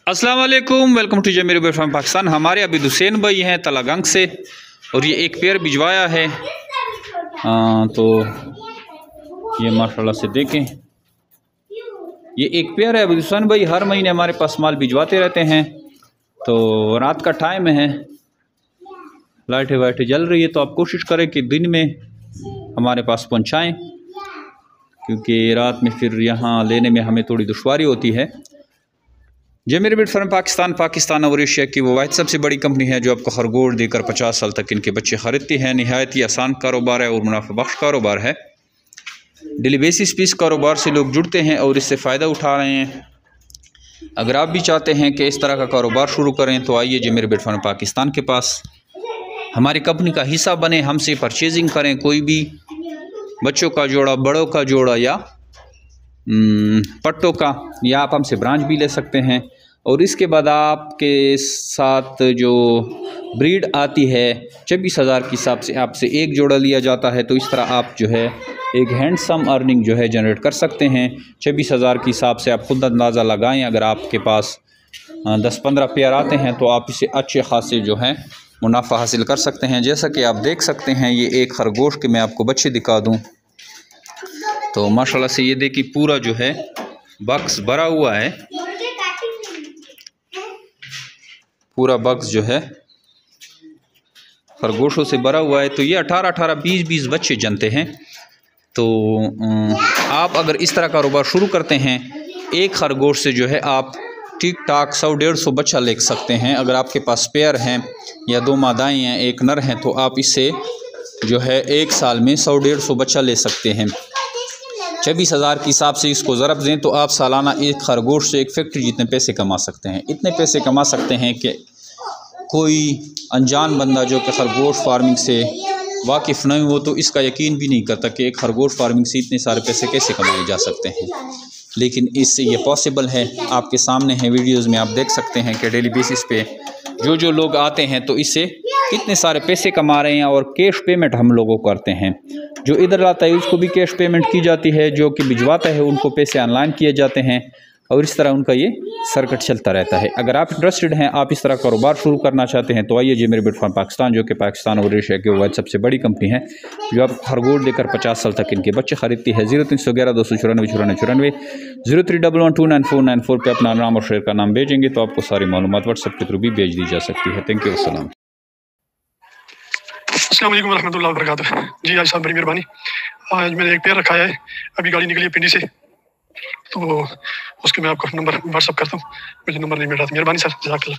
अस्सलाम वालेकुम, welcome to Zameer bird farm Pakistan. हमारे अभी हुसैन भाई हैं तलागंग से और ये एक पेयर भिजवाया है। तो ये माशाल्लाह से देखें, ये एक पेयर है। अभी हुसैन भाई हर महीने हमारे पास माल भिजवाते रहते हैं। तो रात का टाइम है, लाइटें वाइटें जल रही है, तो आप कोशिश करें कि दिन में हमारे पास पहुंचाएं, क्योंकि रात में फिर यहाँ लेने में हमें थोड़ी दुश्वारी होती है। जमीर बर्ड फार्म पाकिस्तान और एशिया की वो वाहिद सबसे बड़ी कंपनी है जो आपको खरगोश देकर 50 साल तक इनके बच्चे खरीदती है। नहायत ही आसान कारोबार है और मुनाफा बख्श कारोबार है। डेली बेसिस पे इस कारोबार से लोग जुड़ते हैं और इससे फ़ायदा उठा रहे हैं। अगर आप भी चाहते हैं कि इस तरह का कारोबार शुरू करें तो आइए जमीर बर्ड फार्म पाकिस्तान के पास, हमारी कंपनी का हिस्सा बने, हमसे परचेजिंग करें। कोई भी बच्चों का जोड़ा, बड़ों का जोड़ा या पट्टों का, या आप हमसे ब्रांच भी ले सकते हैं। और इसके बाद आपके साथ जो ब्रीड आती है 26,000 के हिसाब से आपसे एक जोड़ा लिया जाता है। तो इस तरह आप जो है एक हैंडसम अर्निंग जो है जनरेट कर सकते हैं। 26,000 के हिसाब से आप खुद अंदाज़ा लगाएं। अगर आपके पास 10-15 पेयर आते हैं तो आप इसे अच्छे खासे जो है मुनाफा हासिल कर सकते हैं। जैसा कि आप देख सकते हैं, ये एक खरगोश के मैं आपको बच्चे दिखा दूं तो माशाल्लाह से ये देखिए पूरा जो है बक्स भरा हुआ है, पूरा बक्स जो है खरगोशों से भरा हुआ है। तो ये 18-18, 20-20 बच्चे जनते हैं। तो आप अगर इस तरह कारोबार शुरू करते हैं, एक खरगोश से जो है आप ठीक ठाक 100-150 बच्चा ले सकते हैं। अगर आपके पास पेयर हैं या 2 मादाएँ हैं, एक नर हैं, तो आप इससे जो है एक साल में 100-150 बच्चा ले सकते हैं। 26,000 के हिसाब से इसको ज़रब दें तो आप सालाना एक खरगोश से एक फैक्ट्री जितने पैसे कमा सकते हैं। इतने पैसे कमा सकते हैं कि कोई अनजान बंदा जो कि खरगोश फार्मिंग से वाकिफ़ नहीं हो तो इसका यकीन भी नहीं करता कि एक खरगोश फार्मिंग से इतने सारे पैसे कैसे कमाए जा सकते हैं। लेकिन इससे ये पॉसिबल है। आपके सामने है, वीडियोज़ में आप देख सकते हैं कि डेली बेसिस पे जो लोग आते हैं तो इससे कितने सारे पैसे कमा रहे हैं। और कैश पेमेंट हम लोगों को करते हैं। जो इधर आता है उसको भी कैश पेमेंट की जाती है, जो कि भिजवाता है उनको पैसे ऑनलाइन किए जाते हैं, और इस तरह उनका ये सर्किट चलता रहता है। अगर आप इंटरेस्टेड हैं, आप इस तरह कारोबार शुरू करना चाहते हैं, तो आइए जमीर बर्ड फार्म पाकिस्तान, जो कि पाकिस्तान और एशिया की वो सबसे बड़ी कंपनी है जो आप खरगोश देकर 50 साल तक इनके बच्चे खरीदती है। 0311-294-9494 0311299494 पे अपना नाम और शेयर का नाम भेजेंगे तो आपको सारी मालूमात व्हाट्सएप के थ्रू भी भेज दी जा सकती है। थैंक यू, अस्सलाम। अस्सलाम वालेकुम रहमतुल्लाहि व बरकातुहू। जी आज साहब बड़ी मेहरबानी। आज मैंने एक पेयर रखा है, अभी गाड़ी निकली है पिंडी से, तो उसके मैं आपको नंबर व्हाट्सअप करता हूँ। मुझे नंबर नहीं मिल रहा था। मेहरबानी सर, जज़ाकल्लाह।